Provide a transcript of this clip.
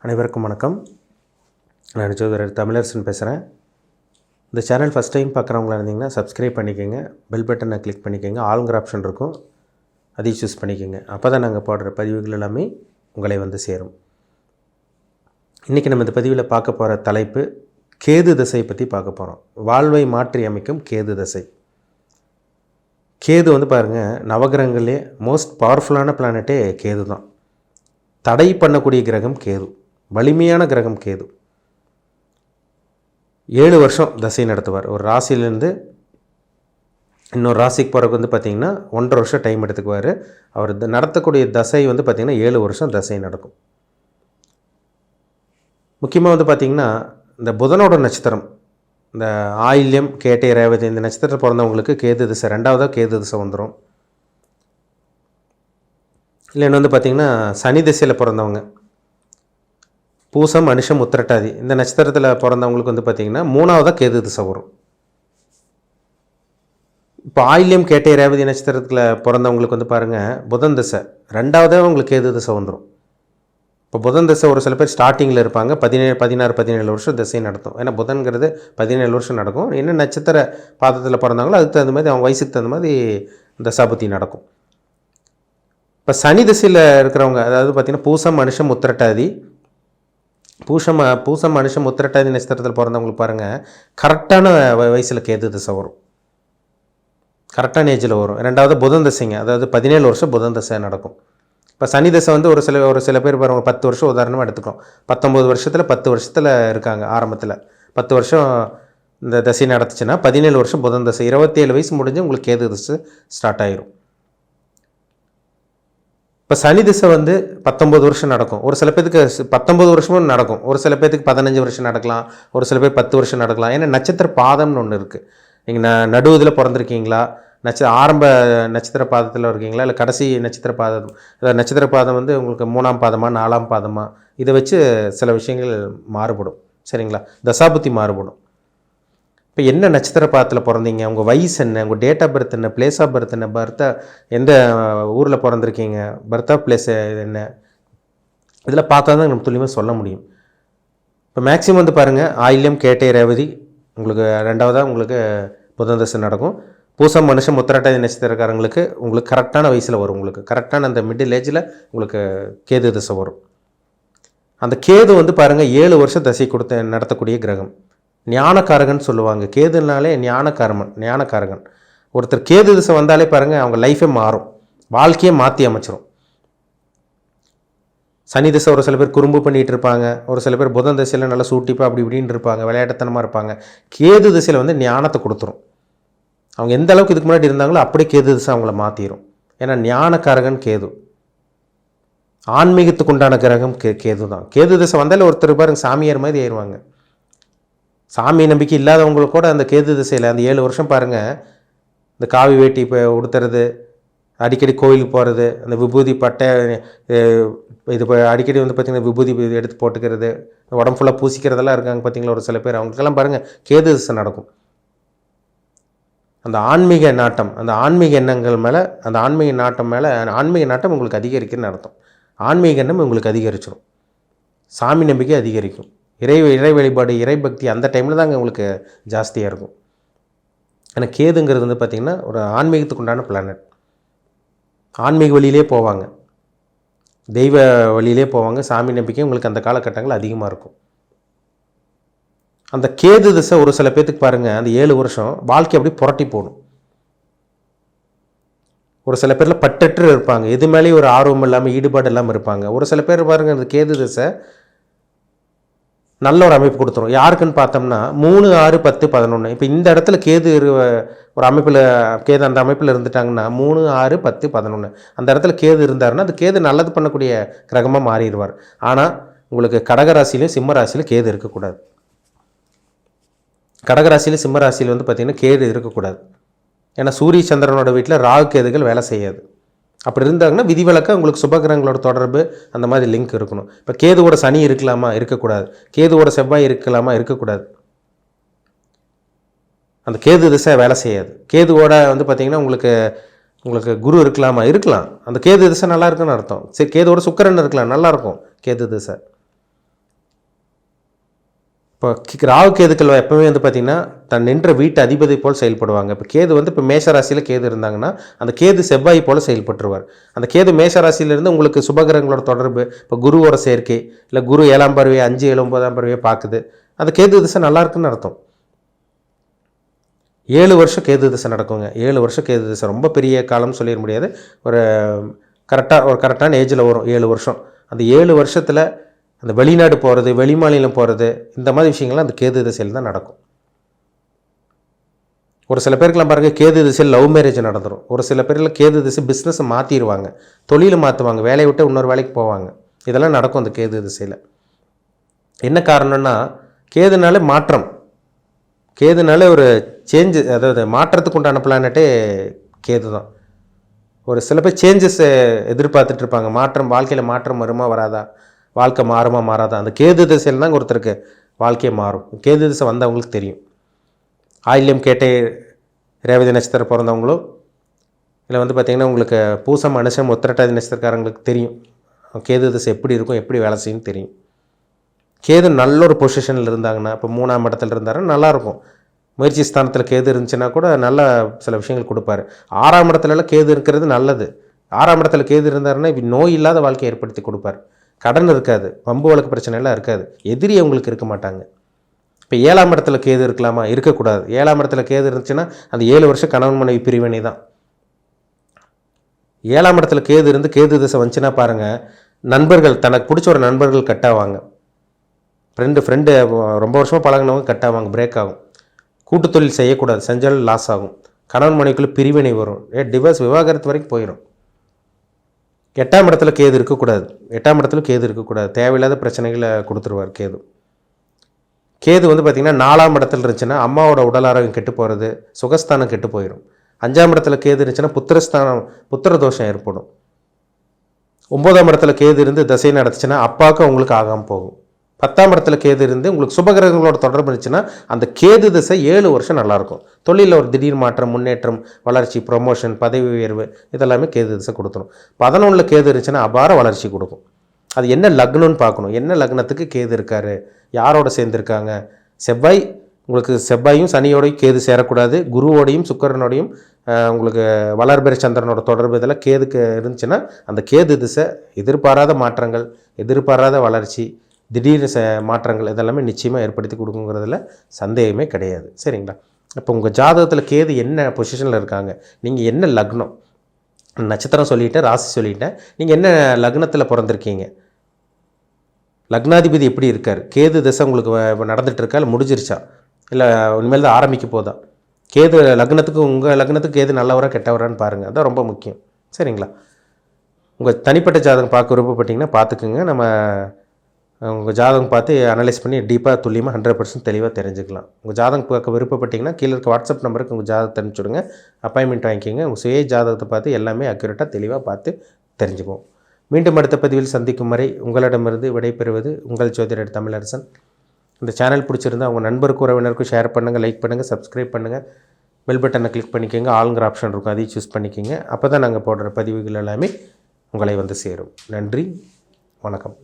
அனைவருக்கும் வணக்கம். நான் ஜோதிடர் தமிழரசன் பேசுகிறேன். இந்த சேனல் ஃபஸ்ட் டைம் பார்க்குறவங்களா இருந்தீங்கன்னா சப்ஸ்கிரைப் பண்ணிக்கோங்க, பெல் பட்டனை கிளிக் பண்ணிக்கோங்க, ஆளுங்கிற ஆப்ஷன் இருக்கும், அதையும் சூஸ் பண்ணிக்கோங்க. அப்போ தான் நாங்கள் போடுற பதிவுகள் எல்லாமே உங்களை வந்து சேரும். இன்றைக்கி நம்ம இந்த பதிவில் பார்க்க போகிற தலைப்பு கேது தசையை பற்றி பார்க்க போகிறோம். வாழ்வை மாற்றி அமைக்கும் கேது தசை. கேது வந்து பாருங்கள், நவகிரகங்களே மோஸ்ட் பவர்ஃபுல்லான பிளானட்டே கேது தான். தடை பண்ணக்கூடிய கிரகம் கேது, வலிமையான கிரகம் கேது. 7 வருஷம் தசை நடத்துவார். ஒரு ராசியிலேருந்து இன்னொரு ராசிக்கு போகிறதுக்கு வந்து பார்த்திங்கன்னா 1.5 வருஷம் டைம் எடுத்துக்குவார். அவர் நடத்தக்கூடிய தசை வந்து பார்த்திங்கன்னா 7 வருஷம் தசை நடக்கும். முக்கியமாக வந்து பார்த்திங்கன்னா இந்த புதனோட நட்சத்திரம், இந்த ஆயில்யம், கேட்டை, ரேவதி இந்த நட்சத்திரத்தில் பிறந்தவங்களுக்கு கேது திசை, 2வதாக கேது திசை வந்துடும். இல்லைன்னு வந்து பார்த்திங்கன்னா சனி திசையில் பிறந்தவங்க, பூசம், அனுஷம், உத்திரட்டாதி இந்த நட்சத்திரத்தில் பிறந்தவங்களுக்கு வந்து பார்த்திங்கன்னா 3வதாக கேது திசை வரும். இப்போ ஆயில்யம், கேட்டை, ரேவதி நட்சத்திரத்தில் பிறந்தவங்களுக்கு வந்து பாருங்கள் புதன் திசை, 2வதாக உங்களுக்கு கேது திசை வந்துடும். இப்போ புதன் திசை ஒரு சில பேர் ஸ்டார்டிங்கில் இருப்பாங்க, 17 வருஷம் திசை நடத்தும். ஏன்னா புதன்கிறது 17 வருஷம் நடக்கும். என்ன நட்சத்திர பாதத்தில் பிறந்தாங்களோ அதுக்கு தகுந்த மாதிரி அவங்க வயசுக்கு தகுந்த மாதிரி தசாபுத்தி நடக்கும். இப்போ சனி திசையில் இருக்கிறவங்க, அதாவது பார்த்திங்கன்னா பூசம், அனுஷம், உத்திரட்டாதி, பூசம் அனுஷம் உத்திரட்டாதி நட்சத்திரத்தில் பிறந்தவங்களுக்கு பாருங்கள் கரெக்டான வயசில் கேது திசை வரும், கரெக்டான ஏஜில் வரும். 2வது புதன் திசைங்க, அதாவது 17 வருஷம் புதன் திசை நடக்கும். இப்போ சனி திசை வந்து ஒரு சில பேர் பாருங்கள் 10 வருஷம் உதாரணமாக எடுத்துக்கிறோம். 19 வருஷத்தில் 10 வருஷத்தில் இருக்காங்க. ஆரம்பத்தில் 10 வருஷம் இந்த திசை நடத்துச்சுன்னா 17 வருஷம் புதன் திசை, 27 வயசு முடிஞ்சு உங்களுக்கு கேது திசை ஸ்டார்ட் ஆகிரும். இப்போ சனி திசை வந்து 19 வருஷம் நடக்கும். ஒரு சில பேருக்கு 19 வருஷமும் நடக்கும், ஒரு சில பேருக்கு 15 வருஷம் நடக்கலாம், ஒரு சில பேர் 10 வருஷம் நடக்கலாம். ஏன்னா நட்சத்திர பாதம்னு ஒன்று இருக்குது. நீங்கள் நடுவதில் பிறந்திருக்கீங்களா, ஆரம்ப நட்சத்திர பாதத்தில் இருக்கீங்களா, இல்லை கடைசி நட்சத்திர பாதம், அதாவது நட்சத்திர பாதம் வந்து உங்களுக்கு 3ஆம் பாதமா 4ஆம் பாதமா, இதை வச்சு சில விஷயங்கள் மாறுபடும். சரிங்களா, தசாபுத்தி மாறுபடும். இப்போ என்ன நட்சத்திர பாதத்தில் பிறந்தீங்க, உங்கள் வயசு என்ன, உங்கள் டேட் ஆஃப் பர்த் என்ன, பிளேஸ் ஆஃப் பர்த் என்ன, எந்த ஊரில் பிறந்திருக்கீங்க, பர்த் ஆஃப் பிளேஸ் என்ன, இதில் பார்த்தா தான் நம்ம துல்லியமாக சொல்ல முடியும். இப்போ மேக்ஸிமம் வந்து பாருங்கள் ஆயில்யம், கேட்டை, ரேவதி உங்களுக்கு 2வதாக உங்களுக்கு புதன் தசை நடக்கும். பூசம், மனுஷம், உத்திரட்டாதி நட்சத்திரக்காரங்களுக்கு உங்களுக்கு கரெக்டான வயசில் வரும், உங்களுக்கு கரெக்டான அந்த மிடில் ஏஜில் உங்களுக்கு கேது தசை வரும். அந்த கேது வந்து பாருங்கள் 7 வருஷம் தசை நடத்தக்கூடிய கிரகம், ஞானக்காரகன் சொல்லுவாங்க. கேதுனாலே ஞானக்காரகன். ஒருத்தர் கேது திசை வந்தாலே பாருங்கள் அவங்க லைஃபே மாறும், வாழ்க்கையை மாற்றி அமைச்சிரும். சனி திசை ஒரு சில பேர் குறும்பு பண்ணிகிட்டு இருப்பாங்க, ஒரு சில பேர் புதன் திசையில் நல்லா சூட்டிப்பாக அப்படி இப்படின்னு இருப்பாங்க, விளையாட்டுத்தனமாக இருப்பாங்க. கேது திசையில் வந்து ஞானத்தை கொடுத்துரும். அவங்க எந்த அளவுக்கு இதுக்கு முன்னாடி இருந்தாங்களோ அப்படியே கேது திசை அவங்கள மாற்றிடும். ஏன்னா ஞானக்காரகன் கேது, ஆன்மீகத்துக்கு உண்டான கிரகம் கேது தான். கேது திசை வந்தாலே ஒருத்தர் பாருங்க சாமியார் மாதிரி ஆயிடுவாங்க. சாமி நம்பிக்கை இல்லாதவங்களுக்கு கூட அந்த கேது திசையில் அந்த 7 வருஷம் பாருங்கள், இந்த காவி வேட்டி இப்போ உடுத்துறது, அடிக்கடி கோயிலுக்கு போகிறது, அந்த விபூதி பட்டை இது அடிக்கடி வந்து பார்த்திங்கன்னா விபூதி எடுத்து போட்டுக்கிறது, உடம்பு ஃபுல்லாக பூசிக்கிறதெல்லாம் இருக்காங்க பார்த்திங்களா ஒரு சில பேர். அவங்களுக்கெல்லாம் பாருங்கள் கேது திசை நடக்கும். அந்த ஆன்மீக நாட்டம், அந்த ஆன்மீக எண்ணங்கள் மேலே, அந்த ஆன்மீக நாட்டம் உங்களுக்கு அதிகரிக்குன்னு அர்த்தம். ஆன்மீக எண்ணம் உங்களுக்கு அதிகரிச்சிடும், சாமி நம்பிக்கை அதிகரிக்கும், இறை வழிபாடு, இறை பக்தி அந்த டைமில் தாங்க உங்களுக்கு ஜாஸ்தியாக இருக்கும். ஏன்னா கேதுங்கிறது வந்து பார்த்திங்கன்னா ஒரு ஆன்மீகத்துக்கு உண்டான பிளானட். ஆன்மீக வழியிலே போவாங்க, தெய்வ வழியிலே போவாங்க, சாமி நம்பிக்கை உங்களுக்கு அந்த காலகட்டங்கள் அதிகமாக இருக்கும். அந்த கேது திசை ஒரு சில பேர்த்துக்கு பாருங்கள் அந்த 7 வருஷம் வாழ்க்கை அப்படி புரட்டி போடும். ஒரு சில பேரில் பற்றற்று இருப்பாங்க, எது மேலேயும் ஒரு ஆர்வம் இல்லாமல் ஈடுபாடு இல்லாமல் இருப்பாங்க. ஒரு சில பேர் பாருங்கள் அந்த கேது திசை நல்ல ஒரு அமைப்பு கொடுத்துரும். யாருக்குன்னு பார்த்தோம்னா 3, 6, 10, 11. இப்போ இந்த இடத்துல கேது ஒரு அமைப்பில், கேது அந்த அமைப்பில் இருந்துட்டாங்கன்னா 3, 6, 10, 11 அந்த இடத்துல கேது இருந்தாருன்னா அது கேது நல்லது பண்ணக்கூடிய கிரகமாக மாறிடுவார். ஆனால் உங்களுக்கு கடகராசிலையும் சிம்ம ராசியிலும் கேது இருக்கக்கூடாது. கடகராசியில் சிம்ம ராசியில் வந்து பார்த்திங்கன்னா கேது இருக்கக்கூடாது. ஏன்னா சூரிய சந்திரனோட வீட்டில் ராகு கேதுகள் வேலை செய்யாது. அப்படி இருந்தாங்கன்னா விதிவிலக்காக உங்களுக்கு சுபகிரகங்களோட தொடர்பு அந்த மாதிரி லிங்க் இருக்கணும். இப்போ கேதுவோட சனி இருக்கலாமா, இருக்கக்கூடாது. கேதுவோட செவ்வாய் இருக்கலாமா, இருக்கக்கூடாது. அந்த கேது திசை வேலை செய்யாது. கேதுவோட வந்து பார்த்திங்கன்னா உங்களுக்கு குரு இருக்கலாமா, இருக்கலாம். அந்த கேது திசை நல்லா இருக்குன்னு அர்த்தம். சரி, கேதுவோட சுக்கிரன் இருக்கலாம், நல்லாயிருக்கும் கேது திசை. இப்போ ராகு கேதுக்கள் எப்போவுமே வந்து பார்த்திங்கன்னா தன் நின்ற வீட்டு அதிபதி போல் செயல்படுவாங்க. இப்போ கேது வந்து இப்போ மேஷ ராசியில் கேது இருந்தாங்கன்னா அந்த கேது செவ்வாய் போல் செயல்பட்டுருவார். அந்த கேது மேஷ ராசியிலேருந்து உங்களுக்கு சுபகிரகங்களோட தொடர்பு, இப்போ குருவோட சேர்க்கை, இல்லை குரு 7ஆம் பார்வையை 5, 7, 9ஆம் பார்வையை பார்க்குது, அந்த கேது திசை நல்லா இருக்குன்னு அர்த்தம். 7 வருஷம் கேது திசை நடக்குங்க. 7 வருஷம் கேது திசை ரொம்ப பெரிய காலம்னு சொல்லிட முடியாது. ஒரு கரெக்டான ஏஜில் வரும் 7 வருஷம். அந்த 7 வருஷத்தில் அந்த வெளிநாடு போகிறது, வெளிமாநிலம் போகிறது, இந்த மாதிரி விஷயங்கள்லாம் அந்த கேது திசையில் தான் நடக்கும். ஒரு சில பேருக்குலாம் பாருங்கள், கேது திசையில் லவ் மேரேஜ் நடந்துடும். ஒரு சில பேரில் கேது திசை பிஸ்னஸை மாற்றிடுவாங்க, தொழிலை மாற்றுவாங்க, வேலையை விட்டு இன்னொரு வேலைக்கு போவாங்க. இதெல்லாம் நடக்கும் அந்த கேது திசையில். என்ன காரணம்னா கேதுனால மாற்றம், கேதுனால ஒரு சேஞ்சு, அதாவது மாற்றத்துக்கு உண்டான பிளானட்டே கேது தான். ஒரு சில பேர் சேஞ்சஸ் எதிர்பார்த்துட்டு இருப்பாங்க, மாற்றம், வாழ்க்கையில் மாற்றம் வருமா வராதா, வாழ்க்கை மாறுமா மாறாதா. அந்த கேது திசையில் தான் ஒருத்தருக்கு வாழ்க்கையை மாறும். கேது திசை வந்தவங்களுக்கு தெரியும். ஆயில்யம் கேட்டை ரேவதி நட்சத்திரம் பிறந்தவங்களும், இல்லை வந்து பார்த்திங்கன்னா உங்களுக்கு பூசம் அனுஷம் உத்திரட்டாதி நட்சத்திரக்காரங்களுக்கு தெரியும் கேது திசை எப்படி இருக்கும், எப்படி வேலை செய்யும் தெரியும். கேது நல்ல ஒரு பொசிஷனில் இருந்தாங்கன்னா, இப்போ 3ஆம் இடத்துல இருந்தாருன்னா நல்லாயிருக்கும். முயற்சி ஸ்தானத்தில் கேது இருந்துச்சுன்னா கூட நல்ல சில விஷயங்கள் கொடுப்பாரு. 6ஆம் இடத்துலலாம் கேது இருக்கிறது நல்லது. 6ஆம் இடத்துல கேது இருந்தாருன்னா நோய் இல்லாத வாழ்க்கையை ஏற்படுத்தி கொடுப்பார். கடன் இருக்காது, வம்பு வழக்கு பிரச்சனைலாம் இருக்காது, எதிரி அவங்களுக்கு இருக்க மாட்டாங்க. இப்போ 7ஆம் இடத்துல கேது இருக்கலாமா, இருக்கக்கூடாது. 7ஆம் இடத்துல கேது இருந்துச்சுன்னா அந்த 7 வருஷம் கணவன் மனைவி பிரிவினை தான். 7ஆம் இடத்துல கேது இருந்து கேது திசை வந்துச்சுன்னா பாருங்கள், நண்பர்கள், தனக்கு பிடிச்ச ஒரு நண்பர்கள் கட் ஆவாங்க. ஃப்ரெண்டு ரொம்ப வருஷமாக பழகினவங்க கட் ஆவாங்க, பிரேக் ஆகும். கூட்டு தொழில் செய்யக்கூடாது, செஞ்சாலும் லாஸ் ஆகும். கணவன் மனைவிக்குள்ளே பிரிவினை வரும், டிவோர்ஸ், விவாகரத்து வரைக்கும் போயிடும். 8ஆம் இடத்துல கேது இருக்கக்கூடாது. 8ஆம் இடத்துல கேது இருக்கக்கூடாது, தேவையில்லாத பிரச்சனைகளை கொடுத்துருவார் கேது. கேது வந்து பார்த்திங்கன்னா 4ஆம் இடத்துல இருந்துச்சுன்னா அம்மாவோட உடல் ஆரோக்கியம் கெட்டு போகிறது, சுகஸ்தானம் கெட்டு போயிடும். 5ஆம் இடத்துல கேது இருந்துச்சுன்னா புத்திரஸ்தானம், புத்திர தோஷம் ஏற்படும். 9ஆம் இடத்துல கேது இருந்து தசை நடத்துச்சுன்னா அப்பாவுக்கு அவங்களுக்கு ஆகாமல் போகும். 10ஆம் இடத்துல கேது இருந்து உங்களுக்கு சுபகிரகங்களோட தொடர்பு இருந்துச்சுன்னா அந்த கேது திசை 7 வருஷம் நல்லாயிருக்கும். தொழிலில் ஒரு திடீர் மாற்றம், முன்னேற்றம், வளர்ச்சி, ப்ரொமோஷன், பதவி உயர்வு, இதெல்லாமே கேது திசை கொடுத்துரும். 11 கேது இருந்துச்சுன்னா அபார வளர்ச்சி கொடுக்கும். அது என்ன லக்னம்னு பார்க்கணும், என்ன லக்னத்துக்கு கேது இருக்கார், யாரோட சேர்ந்துருக்காங்க. செவ்வாய், உங்களுக்கு செவ்வாயும் சனியோடையும் கேது சேரக்கூடாது. குருவோடையும் சுக்கரனோடையும் உங்களுக்கு வளர்பிறை சந்திரனோட தொடர்பு இதெல்லாம் கேதுக்கு இருந்துச்சுன்னா அந்த கேது திசை எதிர்பாராத மாற்றங்கள், எதிர்பாராத வளர்ச்சி, திடீர் மாற்றங்கள் இதெல்லாமே நிச்சயமாக ஏற்படுத்தி கொடுக்குங்கிறதுல சந்தேகமே கிடையாது. சரிங்களா? இப்போ உங்கள் ஜாதகத்தில் கேது என்ன பொசிஷனில் இருக்காங்க, நீங்கள் என்ன லக்னம், நட்சத்திரம் சொல்லிட்டேன், ராசி சொல்லிட்டேன், நீங்கள் என்ன லக்னத்தில் பிறந்திருக்கீங்க, லக்னாதிபதி எப்படி இருக்கார், கேது திசை உங்களுக்கு நடந்துகிட்ருக்கா இல்லை முடிஞ்சிருச்சா, இல்லை இனிமேல் தான் ஆரம்பிக்க போதா, கேது லக்னத்துக்கு, உங்கள் லக்னத்துக்கு கேது நல்லவரா கெட்டவரான்னு பாருங்கள், அதுதான் ரொம்ப முக்கியம். சரிங்களா? உங்கள் தனிப்பட்ட ஜாதகம் பார்க்க விருப்பப்பட்டிங்கன்னா பார்த்துக்குங்க. நம்ம உங்கள் ஜாதகம் பார்த்து அனலைஸ் பண்ணி டீப்பாக துல்லியமாக 100% தெளிவாக தெரிஞ்சுக்கலாம். உங்கள் ஜாதகம் பார்க்க விருப்பப்பட்டிங்கன்னா கீழே இருக்க வாட்ஸ்அப் நம்பருக்கு உங்கள் ஜாதகத்தை அனுப்பிச்சுடுங்க, அப்பாயின்மெண்ட் வாங்கிக்கோங்க. உங்கள் சுய ஜாதகத்தை பார்த்து எல்லாமே அக்யூரேட்டாக தெளிவாக பார்த்து தெரிஞ்சுக்குவோம். மீண்டும் அடுத்த பதிவில் சந்திக்கும் வரை உங்களிடமிருந்து விடைபெறுவது உங்கள் ஜோதிடர் தமிழரசன். இந்த சேனல் பிடிச்சிருந்தால் உங்கள் நண்பருக்கு, உறவினருக்கும் ஷேர் பண்ணுங்கள், லைக் பண்ணுங்கள், சப்ஸ்கிரைப் பண்ணுங்கள், பெல் பட்டனை கிளிக் பண்ணிக்கோங்க, ஆளுங்கிற ஆப்ஷன் இருக்கும், அதையும் சூஸ் பண்ணிக்கோங்க. அப்போ தான் நாங்கள் போடுற பதிவுகள் எல்லாமே உங்களை வந்து சேரும். நன்றி, வணக்கம்.